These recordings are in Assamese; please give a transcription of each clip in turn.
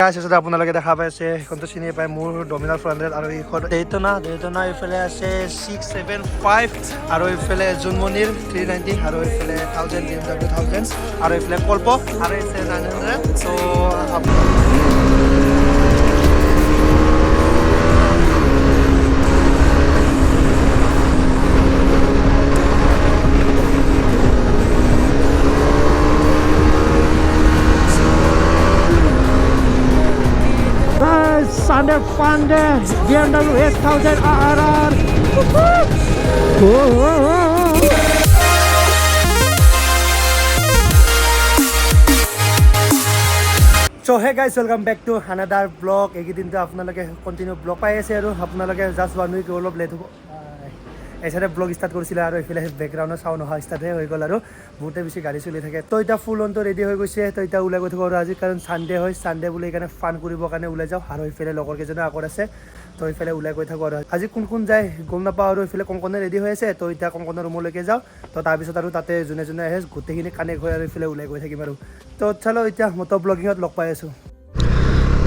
আছে আপোনালোকে দেখা পাইছে এইখনটো চিনি পায় মোৰ ডমিনাৰ 400 আৰু এইখন ডেইটনা এইফালে আছে 675 আৰু এইফালে জুনমনিৰ 390 আৰু এইফালে 1000 BMW 1000 আৰু এইফালে কল্প আৰু এইফালে 900 তো Sunday Funday BMW 8000 RR. So hey guys, welcome back to another vlog. এইকেইদিনটো আপোনালোকে কন্টিনিউ ব্লগ পাই আছে আৰু আপোনালোকে জাষ্ট 1 উইক অলপ লেট হ'ব এইসাইডে ব্লগ ষ্টাৰ্ট কৰিছিলে আৰু এইফালে বেকগ্ৰাউণ্ডৰ চাউণ্ড অহা ষ্টাৰ্টহে হৈ গ'ল আৰু বহুতে বেছি গাড়ী চলি থাকে তো এতিয়া ফুল অনটো ৰেডি হৈ গৈছে তো এতিয়া ওলাই গৈ থাকোঁ আৰু আজি কাৰণ চানডে হয় চানডে বুলি সেইকাৰণে ফান কৰিবৰ কাৰণে ওলাই যাওঁ আৰু এইফালে লগৰ কেইজনৰ আগত আছে তো এইফালে ওলাই গৈ থাকোঁ আৰু আজি কোন কোন যায় গম নাপাওঁ আৰু এইফালে কংকনে ৰেডি হৈ আছে তো এতিয়া কংকনৰ ৰুমলৈকে যাওঁ তো তাৰপিছত আৰু তাতে যোনে যোনে আহে গোটেইখিনি কানেক্ট হৈ আৰু এইফালে ওলাই গৈ থাকিম আৰু তো চলো এতিয়া মটৰ ব্লগিঙত লগ পাই আছোঁ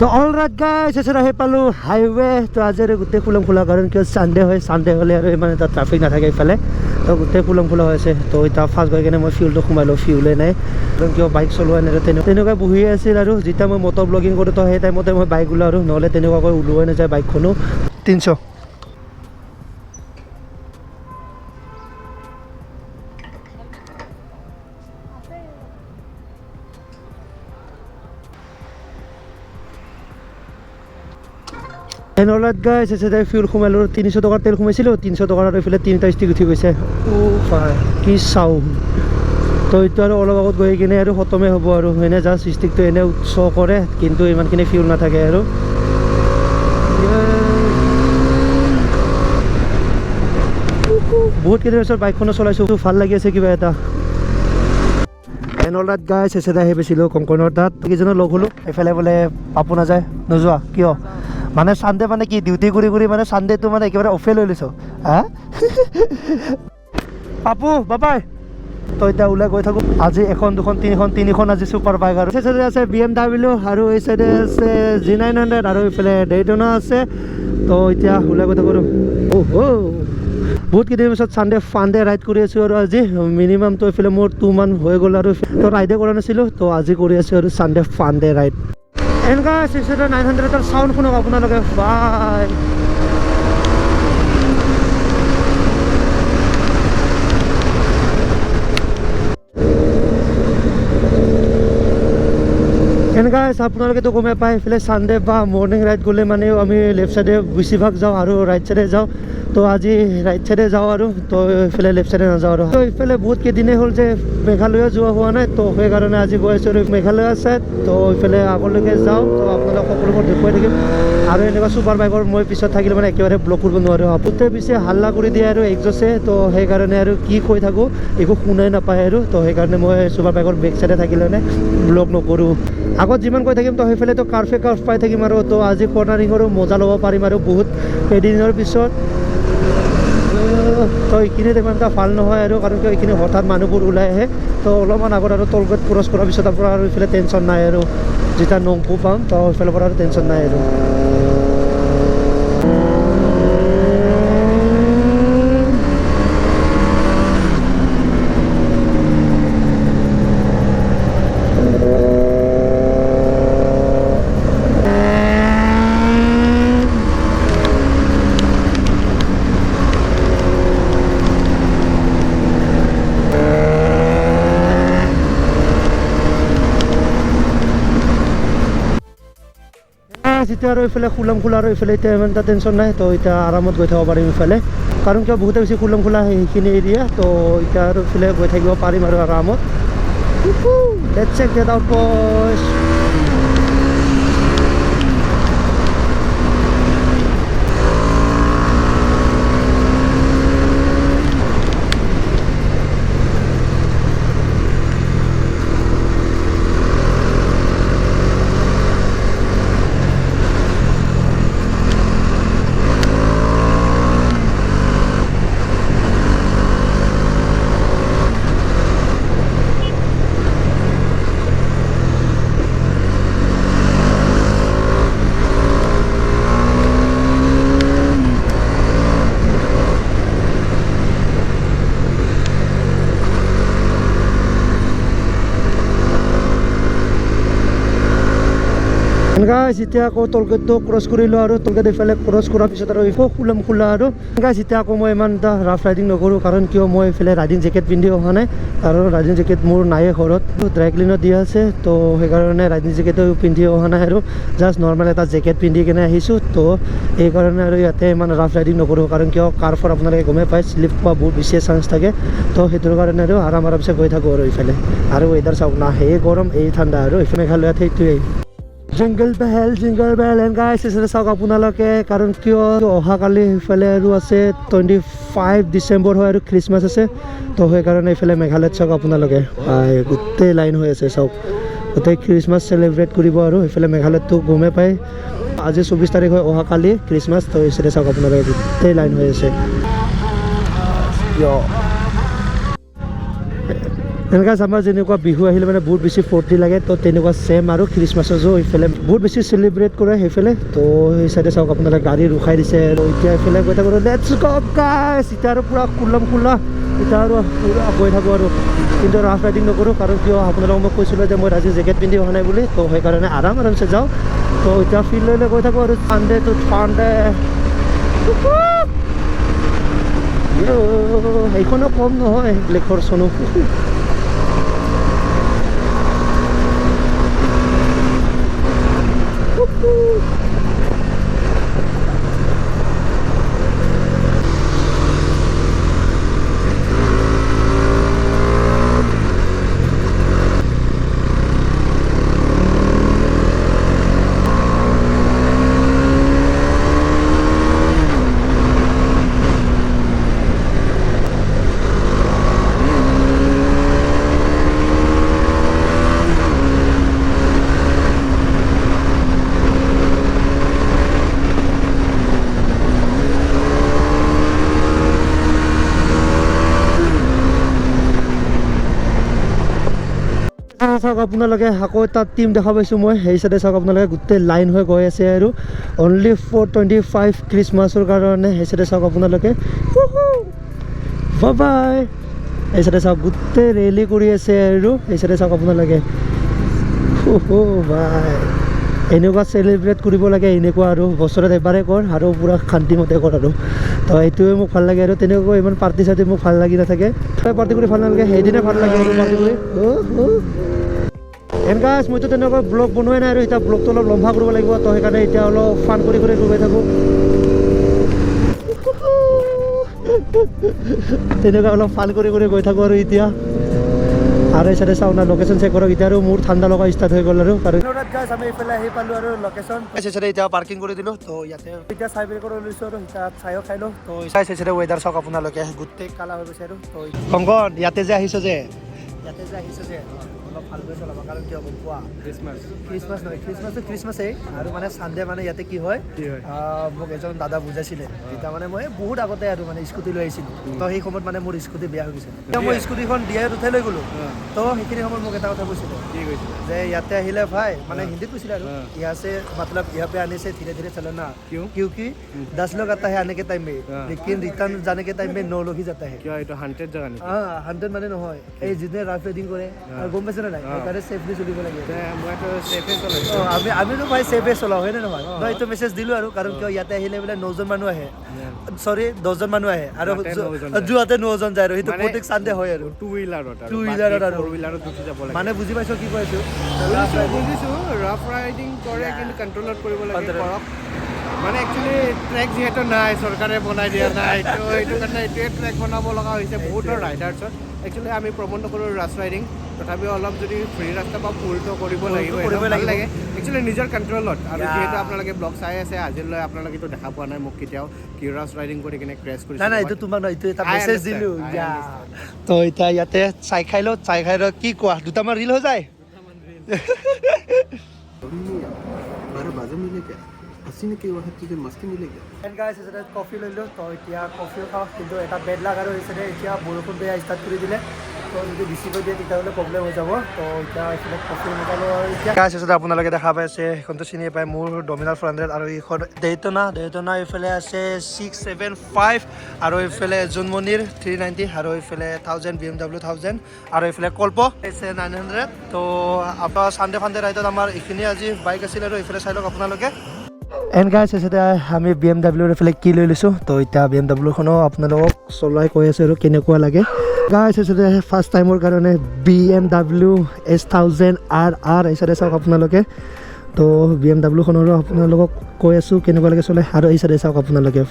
তো অলৰাইট গাইছ এছাৰ আহি পালোঁ হাইৱে তো আজি আৰু গোটেই ফুলম ফুলা কাৰণ কিয় চানডে হয় চানডে হ'লে আৰু ইমান এটা ট্ৰাফিক নাথাকে এইফালে তো গোটেই ফুলম ফুলা হৈ আছে তো এতিয়া ফাৰ্ষ্ট গৈ কিনে মই ফিউলটো সোমাই লওঁ ফিউলে নাই কাৰণ কিয় বাইক চলোৱা নাই তেনেকুৱা বহি আছিল আৰু যেতিয়া মই মটৰ ব্লগিং কৰোঁ তো সেই টাইমতে মই বাইক ওলাওঁ আৰু নহ'লে তেনেকুৱাকৈ ওলোৱাই নাযায় বাইকখনো 300 অলৰাইট গাইছ এছে ফিউল সোমালোঁ 300 টকাৰ তেল সোমাইছিলোঁ 300 টকাৰ আৰু এইফালে 3টা ষ্টিক উঠি গৈছে কি চাওঁ তো এইটো আৰু অলপ আগত গৈ কিনে আৰু খতমেই হ'ব আৰু এনে জাষ্ট ষ্টিকটো এনে শ্ব' কৰে কিন্তু ইমানখিনি ফিউল নাথাকে আৰু বহুত কেইদিন পিছত বাইকখনো চলাইছোঁ ভাল লাগি আছে কিবা এটা অলৰাইট গাইছ এছে আহি পাইছিলোঁ কংকনৰ তাত কেইজনৰ লগ হ'লোঁ এইফালে বোলে পাপু নাযায় নোযোৱা কিয় মানে চানডে মানে কি ডিউটি কৰি কৰি মানে চানডেটো মানে একেবাৰে অফে লৈ লৈছোঁ হা পাপু বাবাই তো এতিয়া ওলাই গৈ থাকোঁ আজি এখন দুখন তিনিখন আজি ছুপাৰ বাইক আৰু সেই চাইডে আছে BMW আৰু এই চাইডে আছে G900 আৰু এইফালে ডেইটনা আছে তো এতিয়া ওলাই গৈ থাকোঁ বহুত কেইদিন পিছত চানডে ফানডে ৰাইড কৰি আছোঁ আৰু আজি মিনিমাম তো এইফালে মোৰ 2 মান হৈ গ'ল আৰু তো ৰাইডে কৰা নাছিলোঁ তো আজি কৰি আছোঁ আৰু চানডে ফানডে ৰাইড এনেকুৱা 900ৰ চাউণ্ড শুনক আপোনালোকে বাই এনেকুৱা আপোনালোকেতো গমেই পায় এইফালে চানডে বা মৰ্ণিং ৰাইড গ'লে মানে আমি লেফ্ট চাইডে বেছিভাগ যাওঁ আৰু ৰাইট চাইডে যাওঁ তো আজি ৰাইট চাইডে যাওঁ আৰু তো এইফালে লেফ্ট চাইডে নাযাওঁ আৰু তো এইফালে বহুত কেইদিনেই হ'ল যে মেঘালয় যোৱা হোৱা নাই তো সেইকাৰণে আজি গৈ আছোঁ আৰু মেঘালয় চাইড তো এইফালে আগলৈকে যাওঁ তো আপোনালোক সকলোবোৰ দেখুৱাই থাকিম আৰু এনেকুৱা ছুপাৰ বাইকৰ মই পিছত থাকিলে মানে একেবাৰে ব্লক কৰিব নোৱাৰোঁ বহুতে বেছি হাল্লা কৰি দিয়ে আৰু একজছে তো সেইকাৰণে আৰু কি কৈ থাকোঁ একো শুনাই নাপায় আৰু তো সেইকাৰণে মই ছুপাৰ বাইকৰ বেক চাইডে থাকিলে মানে ব্লক নকৰোঁ আগত যিমান কৈ থাকিম তো সেইফালে তো কাৰ্ফ পাই থাকিম আৰু তো আজি কৰ্ণাৰিঙৰো মজা ল'ব পাৰিম আৰু বহুত এদিনৰ পিছত তো এইখিনিত ইমান এটা ভাল নহয় আৰু কাৰণ কিয় এইখিনি হঠাৎ মানুহবোৰ ওলাই আহে তো অলপমান আগত আৰু টল গেট ক্ৰছ কৰাৰ পিছত আপোনাৰ আৰু এইফালে টেনশ্যন নাই আৰু যেতিয়া নংপু পাম তো সেইফালৰ পৰা আৰু টেনশ্যন নাই আৰু এতিয়া আৰু এইফালে খোলা আৰু এইফালে এতিয়া ইমান এটা টেনশ্যন নাই তো এতিয়া আৰামত গৈ থাকিব পাৰিম এইফালে কাৰণ কিয় বহুতে বেছি খোলা সেইখিনি এৰিয়া তো এতিয়া আৰু এইফালে গৈ থাকিব পাৰিম আৰু আৰামত let's check that out boys guys এতিয়া আকৌ টলগেটটো ক্ৰছ কৰিলোঁ আৰু টলগেট এইফালে ক্ৰছ কৰাৰ পিছত আৰু একো খোলা আৰু গাইছ এতিয়া আকৌ মই ইমান এটা ৰাফ ৰাইডিং নকৰোঁ কাৰণ কিয় মই এইফালে ৰাইডিং জেকেট পিন্ধি অহা নাই আৰু ৰাইডিং জেকেট মোৰ নায়ে ঘৰত ড্ৰাই ক্লিনত দিয়া আছে তো সেইকাৰণে ৰাইডিং জেকেটো পিন্ধি অহা নাই আৰু জাষ্ট নৰ্মেল এটা জেকেট পিন্ধি কেনে আহিছোঁ তো এইকাৰণে আৰু ইয়াতে ইমান ৰাফ ৰাইডিং নকৰোঁ কাৰণ কিয় কাৰ্ফৰ আপোনালোকে গমেই পায় শ্লিপ পোৱা বহুত বেছি চান্স থাকে তো সেইটোৰ কাৰণে আৰু আৰামছে গৈ থাকোঁ আৰু এইফালে আৰু ৱেডাৰ চাওক না সেই গৰম এই ঠাণ্ডা আৰু এইফালে মেঘালয়ত সেইটোৱেই জিংগল বেল এণ্ড গাইছ এইফালে চাওক আপোনালোকে কাৰণ কিয় অহাকালি সেইফালে আৰু আছে 25 ডিচেম্বৰ হয় আৰু খ্ৰীষ্টমাছ আছে তো সেইকাৰণে এইফালে মেঘালয়ত চাওক আপোনালোকে গোটেই লাইন হৈ আছে চাওক গোটেই খ্ৰীষ্টমাছ চেলিব্ৰেট কৰিব আৰু সেইফালে মেঘালয়ততো গমেই পায় আজি 24 তাৰিখ হয় অহাকালি খ্ৰীষ্টমাছ তো এইফালে চাওক আপোনালোকে গোটেই লাইন হৈ আছে এনেকুৱা আমাৰ যেনেকুৱা বিহু আহিলে মানে বহুত বেছি ফূৰ্তি লাগে তো তেনেকুৱা ছেম আৰু খ্ৰীষ্টমাছতো এইফালে বহুত বেছি চেলিব্ৰেট কৰে সেইফালে তো সেই চাইডে চাওক আপোনালোকে গাড়ী ৰখাই দিছে আৰু এতিয়া এইফালে গৈ থাকোঁ লেটছ গো গাইছ এতিয়া আৰু পূৰা খোলা এতিয়া আৰু পূৰা গৈ থাকোঁ আৰু কিন্তু ৰাফ ৰাইডিং নকৰোঁ কাৰণ কিয় আপোনালোকক মই কৈছিলোঁ যে মই আজি জেকেট পিন্ধি অহা নাই বুলি তো সেইকাৰণে আৰামছে যাওঁ তো এতিয়া ফিল্ডলৈ গৈ থাকোঁ আৰু চানডে সেইখনো কম নহয় ব্লেকৰ চনো চাওক আপোনালোকে আকৌ এটা টিম দেখা পাইছোঁ মই সেই চাইডে চাওক আপোনালোকে গোটেই লাইন হৈ গৈ আছে আৰু অনলি 425 খ্ৰীষ্টমাছৰ কাৰণে সেই চাইডে চাওক আপোনালোকে বাই এই চাইডে চাওক গোটেই ৰেলী কৰি আছে আৰু এই চাইডে চাওক আপোনালোকে বাই এনেকুৱা চেলিব্ৰেট কৰিব লাগে এনেকুৱা আৰু বছৰত এবাৰে কৰ আৰু পূৰা শান্তিমতে কৰ আৰু তো এইটোৱে মোক ভাল লাগে আৰু তেনেকুৱা ইমান পাৰ্টি চাৰ্টি মোক ভাল লাগি নাথাকে পাৰ্টি কৰি ভাল নালাগে সেইদিনে ভাল লাগে আৰু পাৰ্টি কৰি গাইছ মইতো তেনেকুৱা ব্লগ বনোৱাই নাই আৰু এতিয়া ব্লগটো অলপ লম্বা কৰিব লাগিব তো সেইকাৰণে এতিয়া অলপ ফান কৰি গৈ থাকোঁ তেনেকুৱা অলপ ফান কৰি গৈ থাকোঁ আৰু এতিয়া আৰু এই চাইডে চাওঁ না লোকেশ্যন চেক কৰক এতিয়া আৰু মোৰ ঠাণ্ডা লগা ষ্টাৰ্ট হৈ গ'ল আৰু কাৰণ আমি এইফালে আহি পালোঁ আৰু লোকেশ্যন চাইডে এতিয়া পাৰ্কিং কৰি দিলোঁ তো ইয়াতে এতিয়া চাই বেৰ কৰি লৈছোঁ আৰু এতিয়া চায়ো খাই লওঁ তো চাইছে ৱেডাৰ চাওক আপোনালোকে গোটেই কালা হৈ গৈছে আৰু তো কংকন ইয়াতে যে আহিছে যে অলপ ভালকৈ চলাব কাৰণ কিয় গম পোৱা খ্ৰীষ্টমাছ নহয় খ্ৰীষ্টমাছেই আৰু মানে চানডে মানে ইয়াতে কি হয় মোক এজন দাদা বুজাইছিলে তেতিয়া মানে মই বহুত আগতে আৰু মানে স্কুটি লৈ আহিছিলোঁ তো সেই সময়ত মানে মোৰ স্কুটি বেয়া হৈ গৈছে মই স্কুটিখন দিয়াই উঠাই লৈ গ'লোঁ তো সেইখিনি সময়ত মোক এটা কথা কৈছিলে যে ইয়াতে আহিলে ভাই মানে হিন্দীত কৈছিলে আৰু ইয়াছে मतलब यहाँ पे आने से धीरे धीरे चलना क्योंकि 10 लोग आता है आने के टाइम में लेकिन रिटर्न जाने के टाइम में 9 लोग ही जाता है क्या এটা 100 জায়গা নেকি 100 মানে নহয় এই যিনে ৰাফ ৰাইডিং কৰে আৰু গম পাইছে নাই সেইকাৰণে সেফলি চলিব লাগে মই তো সেফে চলাইছো আমিতো ভাই সেফে চলাও হয় নে নহয় মই এইটো মেছেজ দিলোঁ আৰু কাৰণ কিয় ইয়াতে আহিলে বোলে 9 জন মানুহ আহে সৰি 10 জন মানুহ আহে আৰু যোৱাতে 9 জন যায় আৰু সেইটো প্ৰত্যেক চানডে হয় আৰু টু হুইলাৰত আৰু ফ'ৰ হুইলাৰত উঠি যাব লাগে মানে বুজি পাইছো কি কৈছো বুজিছো ৰাফ ৰাইডিং কৰে কিন্তু কণ্ট্ৰলত কৰিব লাগে কৰক মানে একচুৱেলি ট্ৰেক যিহেতু নাই চৰকাৰে বনাই দিয়া নাই তো এইটো কাৰণে এইটোৱে ট্ৰেক বনাব লগা হৈছে বহুতৰ ৰাইডাৰ্ছত একচুৱেলি আমি প্ৰমোট নকৰোঁ ৰাফ ৰাইডিং তথাপিও অলপ যদি ফ্ৰী ৰাস্তা বা ফুলটো কৰিব লাগিব লাগে একচুৱেলি নিজৰ কণ্ট্ৰলত আৰু যিহেতু আপোনালোকে ব্লগ চাই আছে আজিলৈ আপোনালোকেতো দেখা পোৱা নাই মোক কেতিয়াও কি ৰাফ ৰাইডিং কৰি কিনে ক্ৰেছ কৰিছে নাই এইটো তোমাক এইটো এটা মেছেজ দিলোঁ তো এতিয়া ইয়াতে চাই খাই লওঁ কি কোৱা দুটামান ৰিল হৈ যায় 12 बजे मिलेगा हसीने के वक्त तुझे मस्ती मिलेगी এণ্ড গাইছ এইচাইডে কফি লৈ লওঁ তো এতিয়া কফিও খাওঁ কিন্তু এটা বেড লাগ আৰু এইচাইডে এতিয়া বৰষুণ বেয়া ষ্টাৰ্ট কৰি দিলে তো যদি বেছিকৈ দিয়ে তেতিয়াহ'লে প্ৰব্লেম হৈ যাব তো এতিয়া এইফালে কফি মজালোঁ আৰু এতিয়া গাইছ আছে আপোনালোকে দেখা পাইছে এইখনটো চিনি পায় মোৰ ডমিনাৰ 400 আৰু এইখন ডেইটনা এইফালে আছে 675 আৰু এইফালে জোনমনিৰ 390 আৰু এইফালে 1000 BMW 1000 আৰু এইফালে কল্প আছে 900 তো আপোনাৰ চানডে ফানডে ৰাইডত আমাৰ এইখিনি আজি বাইক আছিল আৰু এইফালে চাই লওক আপোনালোকে এণ্ড গাইছ আছে আমি BMW এইফালে কি লৈ লৈছোঁ তো এতিয়া BMWখনো আপোনালোকক চলাই কৈ আছোঁ আৰু কেনেকুৱা লাগে গাইছ আছে ফাৰ্ষ্ট টাইমৰ কাৰণে BMW S1000 RR এইচাইডে চাওক আপোনালোকে তো BMWখনৰো আপোনালোকক কৈ আছোঁ কেনেকুৱা লাগে চলাই আৰু এইচাইডে চাওক আপোনালোকে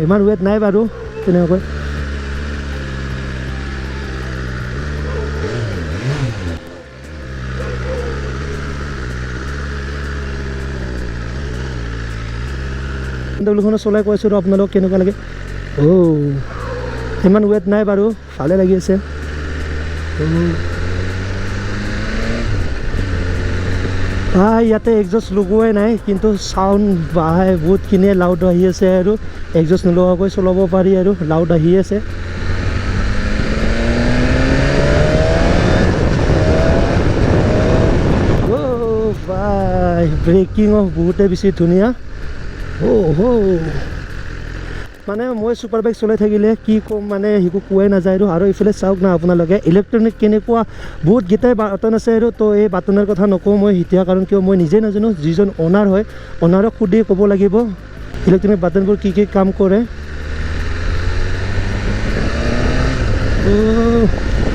ইমান ৱেট নাই বাৰু তেনেকুৱাকৈ BMWখনো চলাই কৈ আছোঁ আপোনালোকক কেনেকুৱা লাগে ইমান ৱেট নাই বাৰু ভালে লাগি আছে ইয়াতে এক্সজষ্ট লগোৱাই নাই কিন্তু চাউণ্ড বহুতখিনিয়ে লাউড আহি আছে আৰু এক্সজষ্ট নলগোৱাকৈ চলাব পাৰি আৰু লাউড আহি আছে ব্ৰেকিঙো বহুতে বেছি ধুনীয়া মানে মই ছুপাৰ বাইক চলাই থাকিলে কি ক'ম মানে সিকো কোৱাই নাযায় আৰু এইফালে চাওক না আপোনালোকে ইলেক্ট্ৰনিক কেনেকুৱা বহুতকেইটাই বাটন আছে আৰু তো এই বাটনৰ কথা নকওঁ মই এতিয়া কাৰণ কিয় মই নিজে নাজানো যিজন অ'নাৰ হয় অ'নাৰক সুধি ক'ব লাগিব ইলেক্ট্ৰনিক বাটনবোৰ কি কাম কৰে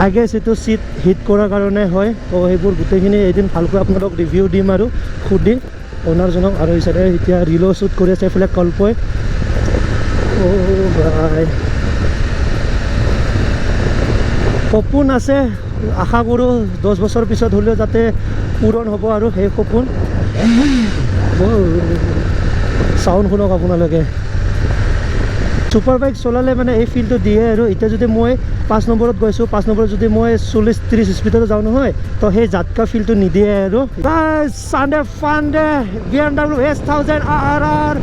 আগে এইটো চিট হিট কৰাৰ কাৰণে হয় তো সেইবোৰ গোটেইখিনি এদিন ভালকৈ আপোনালোক ৰিভিউ দিম আৰু সুধি অ'নাৰজনক আৰু হিচাপে এতিয়া ৰিলো শ্বুট কৰি আছে এইফালে কল্পই ভাই সপোন আছে আশা কৰোঁ 10 বছৰ পিছত হ'লেও যাতে পূৰণ হ'ব আৰু সেই সপোন চাউণ্ড শুনক আপোনালোকে ছুপাৰ বাইক চলালে মানে এই ফিলটো দিয়ে আৰু এতিয়া যদি মই 5 নম্বৰত গৈছোঁ 5 নম্বৰত যদি মই 40-30 স্পীডত যাওঁ নহয় তো সেই জাতকা ফিলটো নিদিয়ে আৰু Sunday funday BMW S1000 RR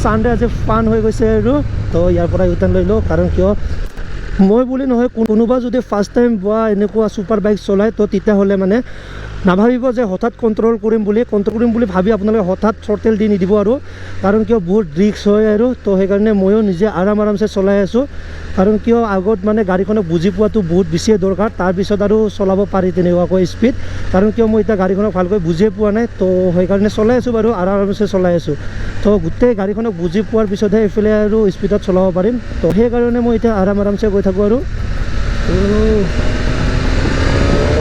Sunday আজি ফান হৈ গৈছে আৰু তো ইয়াৰ পৰা ইউটাৰ্ণ লৈ লওঁ কাৰণ কিয় মই বুলি নহয় কোনোবা যদি ফাৰ্ষ্ট টাইম বা এনেকুৱা ছুপাৰ বাইক চলায় তো তেতিয়াহ'লে মানে নাভাবিব যে হঠাৎ কণ্ট্ৰল কৰিম বুলি ভাবি আপোনালোকে হঠাৎ থ্ৰটেল দি নিদিব আৰু কাৰণ কিয় বহুত ৰিস্ক হয় আৰু তো সেইকাৰণে ময়ো নিজে আৰামছে চলাই আছোঁ কাৰণ কিয় আগত মানে গাড়ীখনক বুজি পোৱাটো বহুত বেছিয়ে দৰকাৰ তাৰপিছত আৰু চলাব পাৰি তেনেকুৱাকৈ স্পীড কাৰণ কিয় মই এতিয়া গাড়ীখনক ভালকৈ বুজিয়ে পোৱা নাই তো সেইকাৰণে চলাই আছোঁ বাৰু আৰামছে চলাই আছোঁ তো গোটেই গাড়ীখনক বুজি পোৱাৰ পিছতহে এইফালে আৰু স্পীডত চলাব পাৰিম তো সেইকাৰণে মই এতিয়া আৰামছে গৈ থাকোঁ আৰু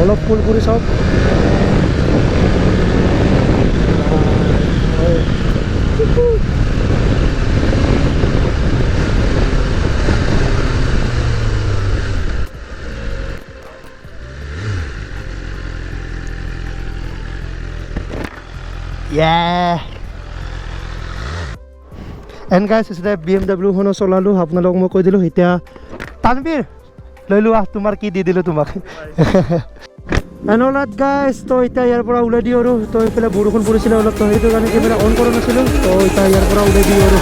অলপ ফুল কৰি চাওক এণ্ড গাইছ আছিলে BMWখনো চলালোঁ আপোনালোকক মই কৈ দিলোঁ এতিয়া তানবীৰ লৈ লোৱা তোমাৰ কি দি দিলোঁ তোমাক এনলাত গাইছ তো এতিয়া ইয়াৰ পৰা ওলাই দিওঁ আৰু তো এইফালে বৰষুণ পৰিছিলে অলপ তো সেইটো কাৰণে কেমেৰা অন কৰা নাছিলোঁ তো এতিয়া ইয়াৰ পৰা ওলাই দিওঁ আৰু